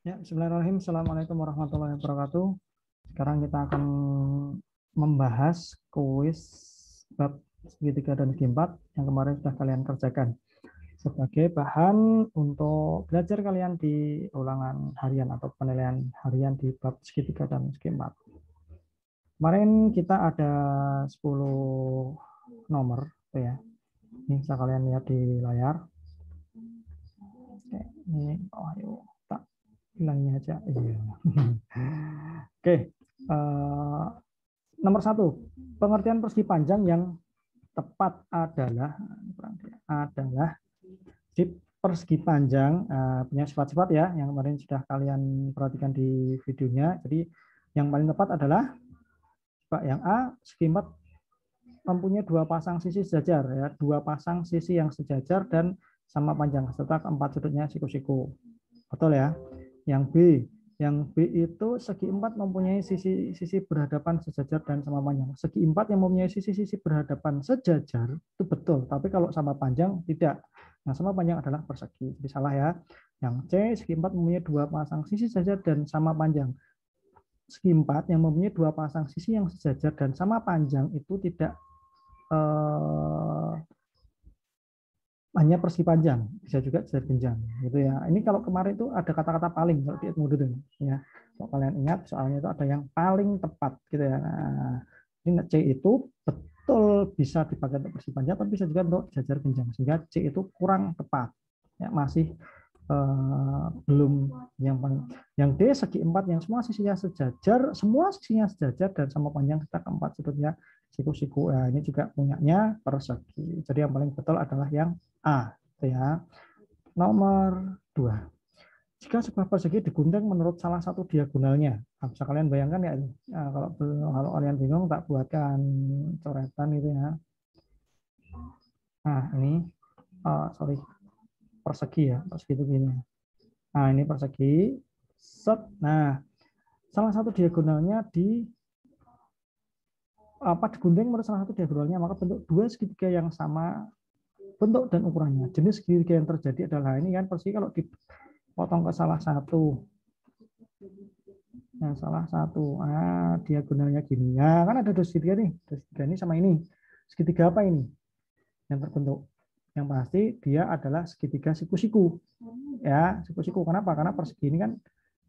Ya, bismillahirrahmanirrahim. Assalamualaikum warahmatullahi wabarakatuh. Sekarang kita akan membahas kuis bab segitiga dan segi empat yang kemarin sudah kalian kerjakan sebagai bahan untuk belajar kalian di ulangan harian atau penilaian harian di bab segitiga dan segi empat. Kemarin kita ada 10 nomor, ya. Ini bisa kalian lihat di layar. Oke, ini yuk tak bilangnya aja. Iya. Oke, nomor satu, pengertian persegi panjang yang tepat adalah di persegi panjang punya sifat-sifat ya, yang kemarin sudah kalian perhatikan di videonya. Jadi yang paling tepat adalah yang A, segi empat mempunyai dua pasang sisi sejajar ya, dua pasang sisi yang sejajar dan sama panjang serta keempat sudutnya siku-siku. Betul ya. Yang B itu segi empat mempunyai sisi berhadapan sejajar dan sama panjang. Segi empat yang mempunyai sisi-sisi berhadapan sejajar itu betul, tapi kalau sama panjang tidak. Yang sama panjang adalah persegi. Jadi salah ya. Yang C, segi empat mempunyai dua pasang sisi sejajar dan sama panjang. Segi empat yang mempunyai dua pasang sisi yang sejajar dan sama panjang itu tidak hanya persegi panjang, bisa juga sejajar genjang gitu ya. Ini kalau kemarin itu ada kata-kata paling kalau di Edmundo itu ya. Kalau kalian ingat soalnya itu ada yang paling tepat gitu ya. Nah, ini C itu betul bisa dipakai untuk persegi panjang tapi bisa juga untuk sejajar genjang, sehingga C itu kurang tepat. Ya, masih belum yang paling. Yang D segi empat yang semua sisinya sejajar dan sama panjang serta keempat sudutnya siku-siku. Nah, ini juga punyanya persegi. Jadi yang paling betul adalah yang A. Ya. Nomor 2. Jika sebuah persegi digunting menurut salah satu diagonalnya. Nah, bisa kalian bayangkan ya, kalau kalian bingung tak buatkan coretan gitu ya. Nah, ini sorry, persegi ya, persegi itu gini. Nah, ini persegi. Set. Nah, salah satu diagonalnya digunting menurut salah satu diagonalnya, maka bentuk dua segitiga yang sama bentuk dan ukurannya. Jenis segitiga yang terjadi adalah ini kan persegi kalau dipotong ke salah satu. Yang salah satu. Diagonalnya gini. Ya, kan ada dua segitiga nih. Dua segitiga ini sama ini. Segitiga apa ini yang terbentuk? Yang pasti dia adalah segitiga siku-siku. Ya, siku-siku. Kenapa? Karena persegi ini kan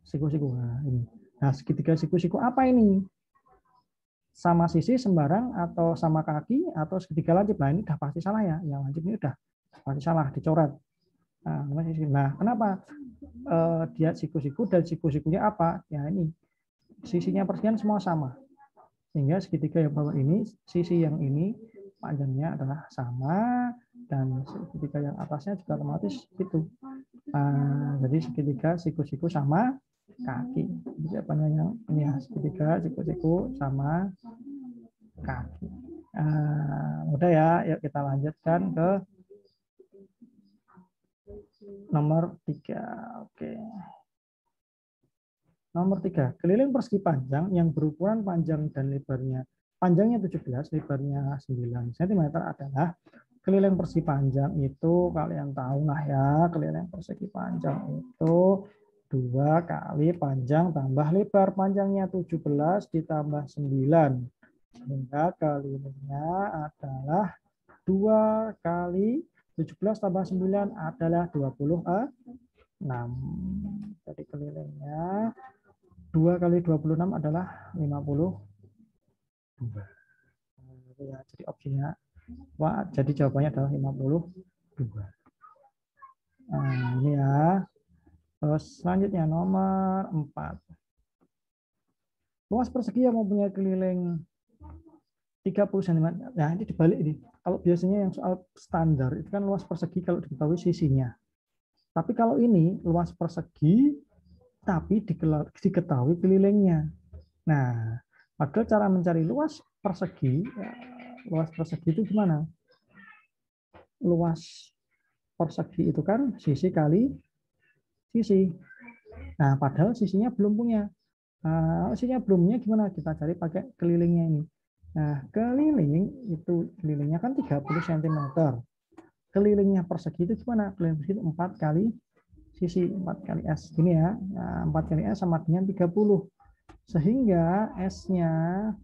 siku-siku. Nah, ini. Nah, segitiga siku-siku apa ini? Sama sisi, sembarang, atau sama kaki, atau segitiga lancip. Nah, ini udah pasti salah ya. Yang lancip ini udah pasti salah, dicoret. Nah, kenapa dia siku-siku dan siku-sikunya apa? Ya ini, sisinya persegian semua sama. Sehingga segitiga yang bawah ini, sisi yang ini panjangnya adalah sama, dan segitiga yang atasnya juga otomatis itu. Jadi segitiga siku-siku sama kaki. Jadi apa yang ini ya, segitiga siku-siku sama kaki. Udah ya, yuk kita lanjutkan ke nomor 3. Oke. Nomor 3, keliling persegi panjang yang berukuran panjang dan lebarnya. Panjangnya 17, lebarnya 9 cm adalah keliling persegi panjang itu, kalian tahu lah ya, keliling persegi panjang itu 2 kali panjang tambah lebar. Panjangnya 17 ditambah 9. Sehingga kelilingnya adalah 2 kali 17 tambah 9 adalah 26. Jadi kelilingnya 2 kali 26 adalah 52. Ya, jadi opsinya jadi jawabannya adalah 52. Nah, ini ya. Terus selanjutnya nomor 4. Luas persegi yang mempunyai keliling 30 cm. Nah, ini dibalik ini. Kalau biasanya yang soal standar itu kan luas persegi kalau diketahui sisinya. Tapi kalau ini luas persegi tapi diketahui kelilingnya. Nah, padahal cara mencari luas persegi itu gimana? Luas persegi itu kan sisi kali sisi. Nah, padahal sisinya belum punya. Sisinya belum punya gimana? Kita cari pakai kelilingnya ini. Nah, kelilingnya kan 30 cm. Kelilingnya persegi itu gimana? Keliling persegi itu 4 kali sisi 4 kali S gini ya. Nah, 4 kali S sama dengan 30. Sehingga S-nya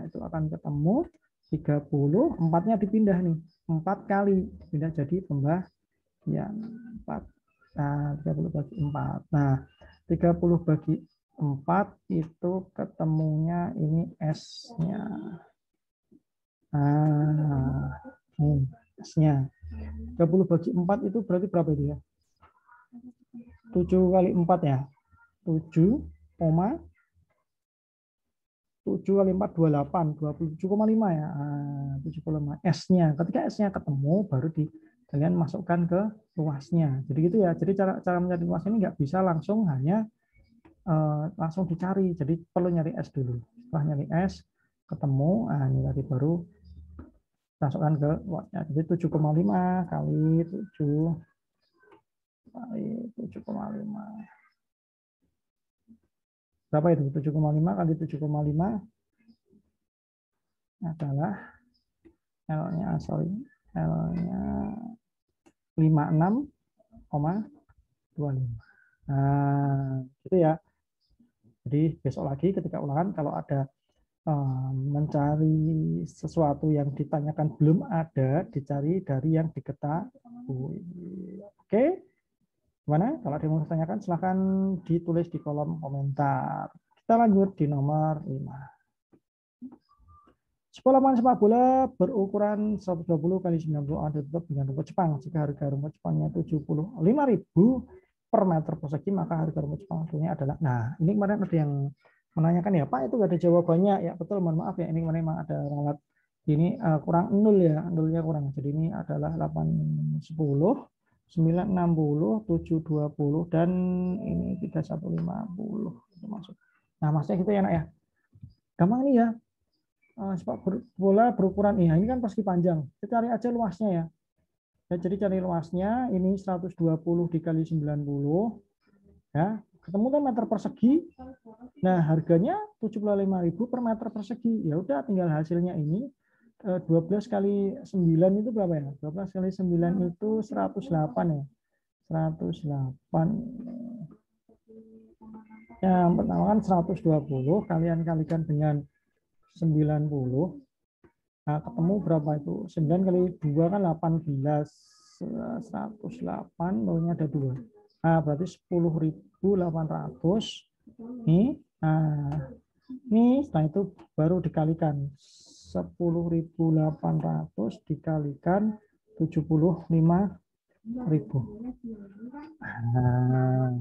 itu akan ketemu 30, 4-nya dipindah nih. 4 kali pindah jadi pembagian 4. Nah, 30 bagi 4. Nah, 30 bagi 4 itu ketemunya ini S-nya. Nah, ini S-nya. 30 bagi 4 itu berarti berapa itu ya? 7 kali 4 ya. 7, 7 kali 4, 28, 27,5 ya. 7,5 S-nya. Ketika S-nya ketemu, baru kalian masukkan ke luasnya. Jadi gitu ya. Jadi cara mencari luas ini nggak bisa langsung hanya langsung dicari. Jadi perlu nyari S dulu. Setelah nyari S, ketemu, ini tadi baru masukkan ke luasnya. Jadi 7,5 kali 7 kali 7,5. Berapa itu? 7,5 kali 7,5 adalah L-nya 56,25. Nah, gitu ya. Jadi besok lagi ketika ulangan kalau ada mencari sesuatu yang ditanyakan belum ada, dicari dari yang diketahui. Oke? Gimana? Kalau ada yang mau ditanyakan silahkan ditulis di kolom komentar. Kita lanjut di nomor 5. Sebuah lapangan sepak bola berukuran 120 kali 90 ada tutup dengan rumput Jepang. Jika harga rumput Jepangnya 75.000 per meter persegi, maka harga rumput Jepang aslinya adalah. Nah, ini kemarin ada yang menanyakan ya, Pak, itu gak ada jawabannya. Ya betul, mohon maaf ya, ini kemarin memang ada ralat ini kurang 0 ya, 0-nya kurang. Jadi ini adalah 810, 960, 720 dan ini 3150 termasuk. Nah, maksudnya gitu ya, Nak ya. Gampang nih ya. Sepak bola berukuran ini kan persegi panjang. Kita cari aja luasnya ya. Jadi cari luasnya ini 120 dikali 90 ya. Ketemu kan meter persegi. Nah, harganya 75.000 per meter persegi. Ya udah tinggal hasilnya ini 12 kali 9 itu berapa ya? 12 kali 9 itu 108 ya. 108. Yang pertama kan 120 kalian kalikan dengan 90. Nah, ketemu berapa itu? 9 kali 2 kan 18. 108, nolnya ada 2. Nah, berarti 10.800. Nih. Nah, ini setelah itu baru dikalikan. 10.800 dikalikan 75.000. Nah,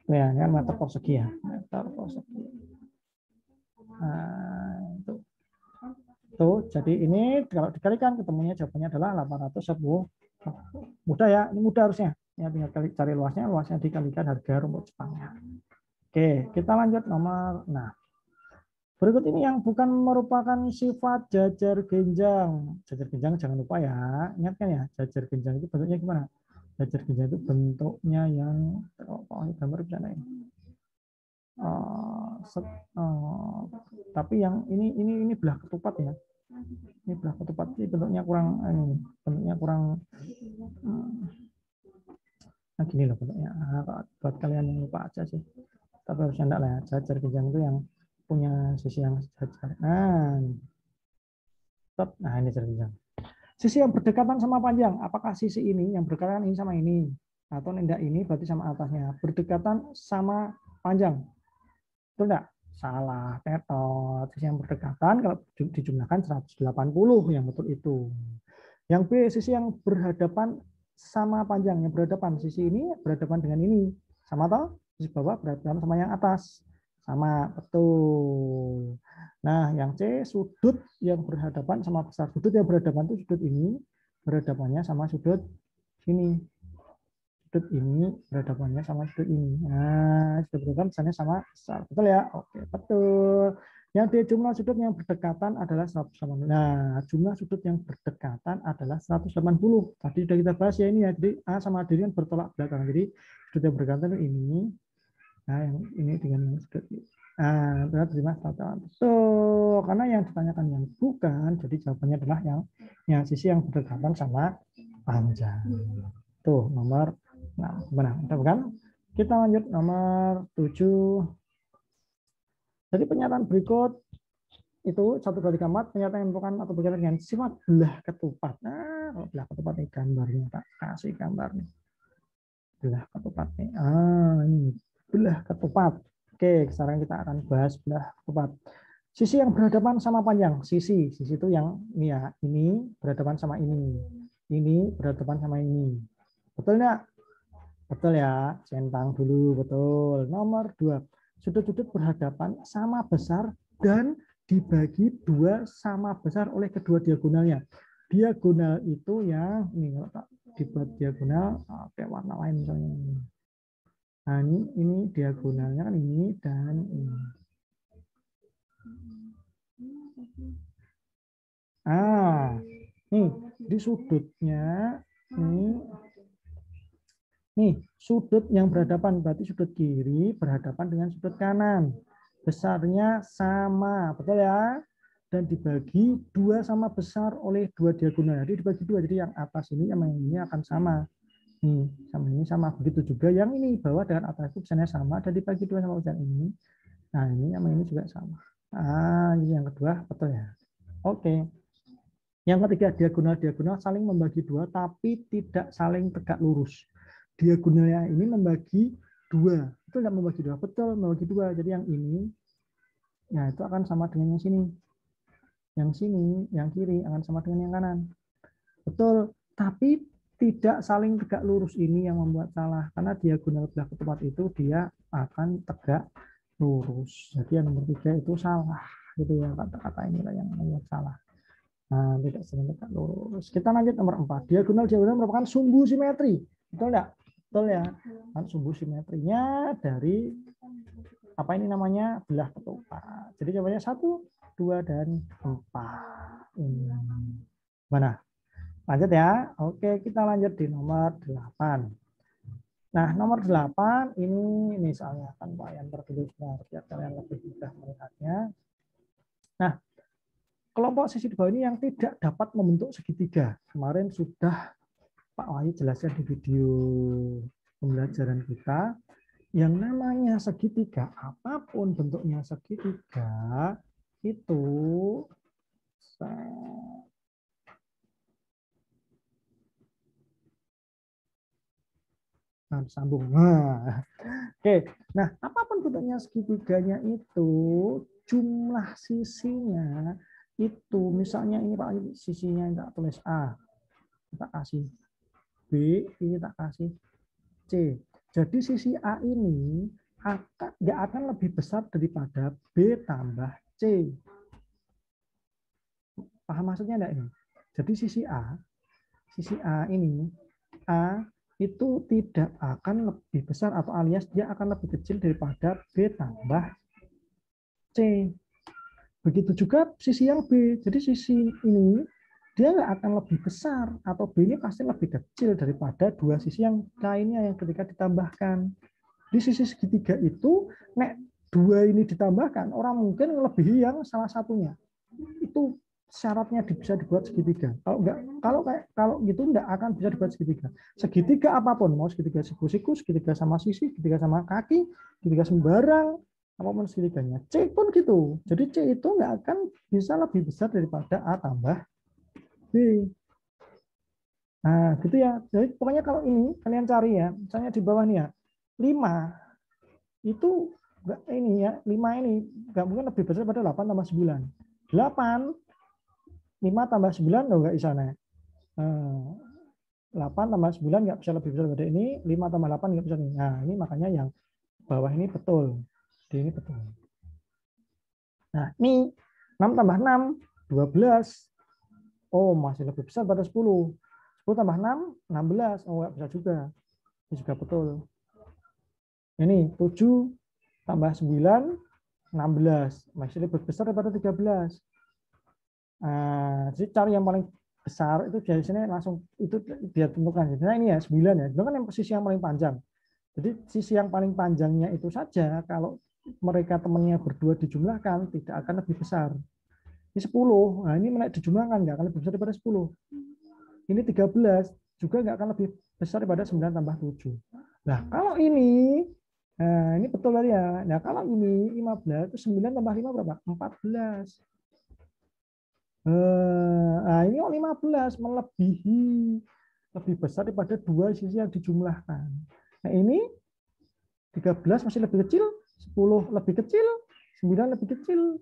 ya, ini kan meter persegi ya. Meter persegi. Nah, itu. Tuh, jadi ini kalau dikalikan ketemunya jawabannya adalah 810. Mudah ya, ini mudah harusnya. Ya, tinggal cari luasnya, luasnya dikalikan harga rumput Jepangnya. Oke, kita lanjut nomor. Nah, berikut ini yang bukan merupakan sifat jajar genjang. Jajar genjang jangan lupa ya, ingatkan ya, jajar genjang itu bentuknya gimana? Jajar genjang itu bentuknya yang gambar bisa naik. Tapi yang ini belah ketupat ya. Ini belah ketupat ini bentuknya kurang nah gini loh bentuknya. Buat kalian yang lupa aja sih. Tapi harusnya enggak lah ya. Jajar genjang itu yang punya sisi yang jajar. Nah ini jajar genjang. Sisi yang berdekatan sama panjang. Apakah sisi ini yang berdekatan ini sama ini? Atau enggak ini berarti sama atasnya. Berdekatan sama panjang. Betul enggak? Salah, tetot. Sisi yang berdekatan kalau dijumlahkan 180 yang betul itu. Yang B, sisi yang berhadapan sama panjang, yang berhadapan sisi ini berhadapan dengan ini. Sama toh? Sisi bawah berhadapan sama yang atas. Sama, betul. Nah, yang C, sudut yang berhadapan sama besar. Sudut yang berhadapan itu sudut ini berhadapannya sama sudut sini. Sudut ini berhadapannya sama sudut ini. Nah, sudut berhadapan misalnya sama besar. Betul ya? Oke, betul. Yang D, jumlah sudut yang berdekatan adalah 180. Nah, jumlah sudut yang berdekatan adalah 180. Tadi sudah kita bahas ya ini ya. Jadi A sama D kan bertolak belakang. Jadi sudut yang berdekatan itu ini. Nah, yang ini dengan sudut ini. Nah, berarti 180. Betul. Karena yang ditanyakan yang bukan, jadi jawabannya adalah yang sisi yang berdekatan sama panjang. Tuh, nomor 6. Mana? Bukan? Kita lanjut nomor 7. Jadi pernyataan berikut itu 1, 2, 3, 4 pernyataan yang bukan atau berkaitan dengan sifat belah ketupat. Nah, kalau belah ketupat ini gambarnya, tak kasih gambarnya. Belah ketupat nih. Ini belah ketupat. Oke, sekarang kita akan bahas belah ketupat. Sisi yang berhadapan sama panjang. Sisi itu yang ini ya. Ini berhadapan sama ini. Ini berhadapan sama ini. Betul nggak? Betul ya. Centang dulu, betul. Nomor 2. Sudut-sudut berhadapan sama besar dan dibagi 2 sama besar oleh kedua diagonalnya. Diagonal itu yang ini kalau tak dibuat diagonal pakai warna lain misalnya. Nah, ini diagonalnya kan ini dan ini. Nih di sudutnya nih sudut yang berhadapan berarti sudut kiri berhadapan dengan sudut kanan. Besarnya sama, betul ya? Dan dibagi 2 sama besar oleh 2 diagonal. Jadi dibagi 2, jadi yang atas ini sama yang ini akan sama. Nih, sama ini sama. Begitu juga yang ini bawah dengan atas itu besarnya sama dan dibagi 2 sama besar ini. Nah, ini sama ini juga sama. Ini yang kedua, betul ya? Oke. Yang ketiga, diagonal-diagonal saling membagi 2 tapi tidak saling tegak lurus. Diagonalnya ini membagi 2. Itu tidak membagi 2, betul membagi 2. Jadi yang ini ya itu akan sama dengan yang sini. Yang sini, yang kiri akan sama dengan yang kanan. Betul, tapi tidak saling tegak lurus ini yang membuat salah. Karena diagonal belah ketupat itu dia akan tegak lurus. Jadi yang nomor 3 itu salah. Gitu ya, kata-kata inilah yang membuat salah. Nah, tidak saling tegak lurus. Kita lanjut nomor 4. Diagonal-diagonal merupakan sumbu simetri. Betul enggak? Betul ya. Kan sumbu simetrinya dari apa ini namanya? Belah ketupat. Jadi jawabannya 1, 2, dan 4. Mana? Lanjut ya. Oke, kita lanjut di nomor 8. Nah, nomor 8 ini misalnya kan Pak yang tertulis biar kalian lebih mudah melihatnya. Nah, kelompok sisi di bawah ini yang tidak dapat membentuk segitiga. Kemarin sudah Pak Wahyu jelaskan di video pembelajaran kita. Yang namanya segitiga, apapun bentuknya segitiga, itu sambung. Oke. Nah, apapun bentuknya segitiganya itu jumlah sisinya itu misalnya ini Pak sisinya tak tulis A, kita kasih B, ini tak kasih C. Jadi sisi A ini nggak akan lebih besar daripada B tambah C. Paham maksudnya enggak ini? Jadi sisi A ini A itu tidak akan lebih besar atau alias dia akan lebih kecil daripada B tambah C. Begitu juga sisi yang B. Jadi sisi ini dia nggak akan lebih besar atau B ini pasti lebih kecil daripada 2 sisi yang lainnya yang ketika ditambahkan. Di sisi segitiga itu, nek 2 ini ditambahkan, orang mungkin melebihi yang salah satunya. Itu syaratnya bisa dibuat segitiga. Kalau gitu nggak akan bisa dibuat segitiga. Segitiga apapun, mau segitiga siku-siku, segitiga sama sisi, segitiga sama kaki, segitiga sembarang, apapun segitiganya. C pun gitu. Jadi C itu nggak akan bisa lebih besar daripada A tambah B. Nah, gitu ya. Jadi pokoknya kalau ini kalian cari ya, misalnya di bawah nih ya, 5 itu enggak ini ya, 5 ini enggak mungkin lebih besar daripada 8 tambah 9. 8 5 tambah 9 enggak bisa nih. 8 tambah 9 enggak bisa lebih besar daripada ini, 5 tambah 8 enggak bisa nih. Nah, ini makanya yang bawah ini betul. D ini betul. Nah, ini 6 tambah 6 12. Oh, masih lebih besar pada 10. 10 tambah 6, 16. Oh, nggak bisa juga. Ini juga betul. Ini 7 tambah 9, 16. Masih lebih besar daripada 13. Jadi cari yang paling besar itu biasanya langsung itu dia tentukan. Nah, ini ya 9 ya. Itu kan yang posisi yang paling panjang. Jadi sisi yang paling panjangnya itu saja kalau mereka temannya berdua dijumlahkan tidak akan lebih besar. Ini 10, nah ini dijumlahkan nggak akan lebih besar daripada 10. Ini 13 juga nggak akan lebih besar daripada 9 tambah 7. Nah, kalau ini, nah ini betul tadi ya. Nah, kalau ini 15, itu 9 tambah 5 berapa? 14. Nah, ini 15 melebihi, lebih besar daripada 2 sisi yang dijumlahkan. Nah, ini 13 masih lebih kecil, 10 lebih kecil, 9 lebih kecil.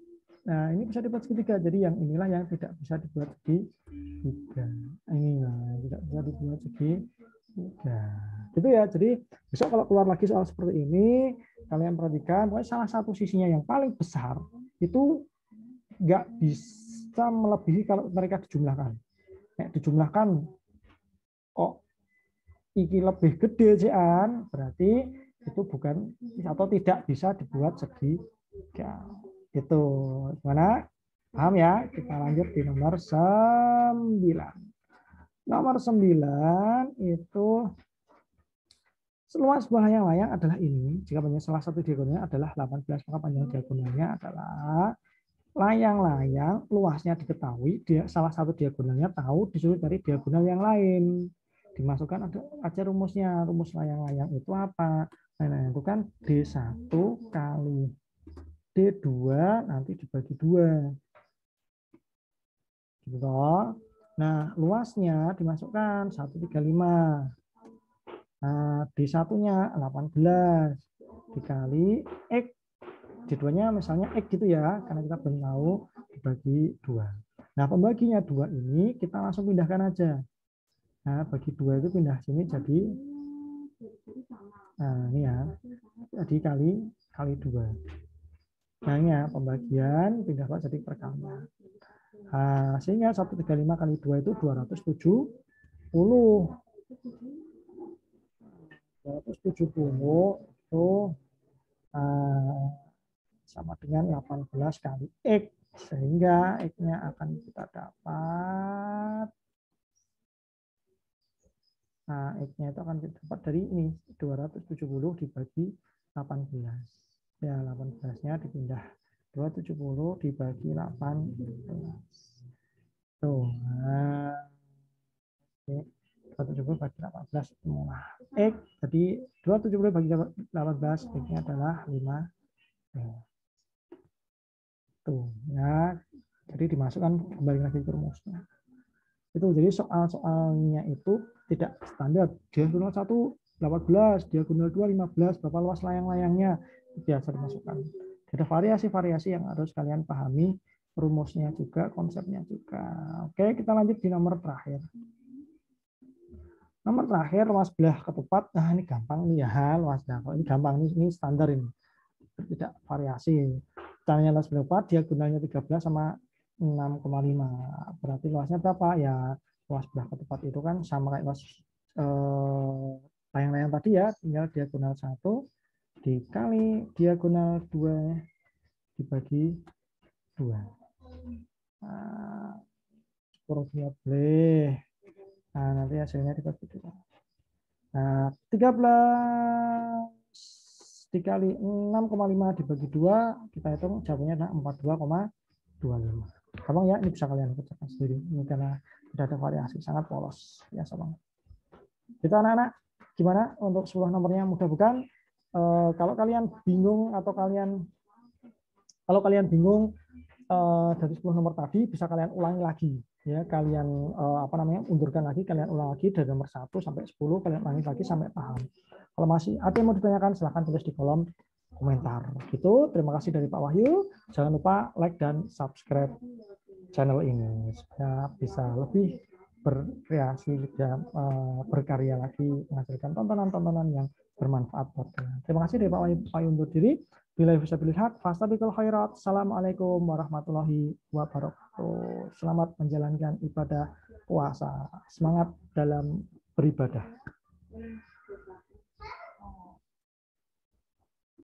Nah, ini bisa dibuat segitiga. Jadi yang inilah yang tidak bisa dibuat segitiga. Inilah yang tidak bisa dibuat segitiga. Gitu ya. Jadi besok kalau keluar lagi soal seperti ini, kalian perhatikan, pokoknya salah satu sisinya yang paling besar itu nggak bisa melebihi kalau mereka dijumlahkan. Kayak dijumlahkan, kok iki lebih gede cian, berarti itu bukan atau tidak bisa dibuat segitiga. Itu gimana? Paham ya? Kita lanjut di nomor 9. Nomor 9 itu luas sebuah layang-layang adalah ini. Jika panjang salah satu diagonalnya adalah 18, maka panjang diagonalnya adalah layang-layang luasnya diketahui, salah satu diagonalnya tahu, disuruh dari diagonal yang lain. Dimasukkan aja rumusnya. Rumus layang-layang itu apa? Nah, itu kan D1 kali D2 nanti dibagi 2. Gitu. Nah, luasnya dimasukkan 135. Nah, D1-nya 18 dikali X. D2-nya misalnya X gitu ya, karena kita belum tahu, dibagi 2. Nah, pembaginya 2 ini kita langsung pindahkan aja. Nah, bagi 2 itu pindah sini jadi, nah ini ya, jadi kali 2. Nah, ini ya, pembagian pindah jadi perkalian. Nah, sehingga 135 kali 2 itu 270. 270 itu sama dengan 18 kali X. Sehingga X-nya akan kita dapat. Nah, X-nya itu akan kita dapat dari ini. 270 dibagi 18. Ya, 18-nya dipindah. 270 dibagi 18. Tuh. Nah, 270 bagi 18 semua. X, jadi 270 bagi 18, X-nya adalah 5. Tuh, ya. Jadi dimasukkan kembali lagi ke rumusnya. Itu jadi soal-soalnya itu tidak standar. Diagonal 1 18, diagonal 2 15, berapa luas layang-layangnya biasa dimasukkan. Ada variasi-variasi yang harus kalian pahami, rumusnya juga, konsepnya juga. Oke, kita lanjut di nomor terakhir. Nomor terakhir, luas belah ketupat. Nah, ini gampang nih ya, luas belah. Ini gampang, ini standar ini. Tidak variasi. Caranya luas belah ketupat, diagonalnya 13 sama 6,5. Berarti luasnya berapa? Ya, luas belah ketupat itu kan sama kayak luas layang-layang tadi ya, tinggal diagonal 1 dikali diagonal 2 dibagi 2. Nah, kurangnya boleh. Nah, nanti hasilnya dibagi 2. Nah, 13 dikali 6,5 dibagi 2, kita hitung jawabannya adalah 42,25. Gampang ya, ini bisa kalian kerjakan sendiri. Ini karena tidak ada variasi, sangat polos. Biasa banget. Itu anak-anak, gimana untuk 10 nomornya, mudah bukan? Kalau kalian bingung atau kalau kalian bingung dari 10 nomor tadi, bisa kalian ulangi lagi. Ya, kalian undurkan lagi, kalian ulang lagi dari nomor 1 sampai 10, kalian ulangi lagi sampai paham. Kalau masih ada yang mau ditanyakan, silahkan tulis di kolom komentar. Gitu. Terima kasih dari Pak Wahyu. Jangan lupa like dan subscribe channel ini supaya bisa lebih berkreasi dan berkarya lagi, menghasilkan tontonan-tontonan yang bermanfaat buat kalian. Terima kasih dari Pak Wahyu undur diri. Bila bisa dilihat, fastabiqul khairat. Assalamualaikum warahmatullahi wabarakatuh. Selamat menjalankan ibadah puasa. Semangat dalam beribadah.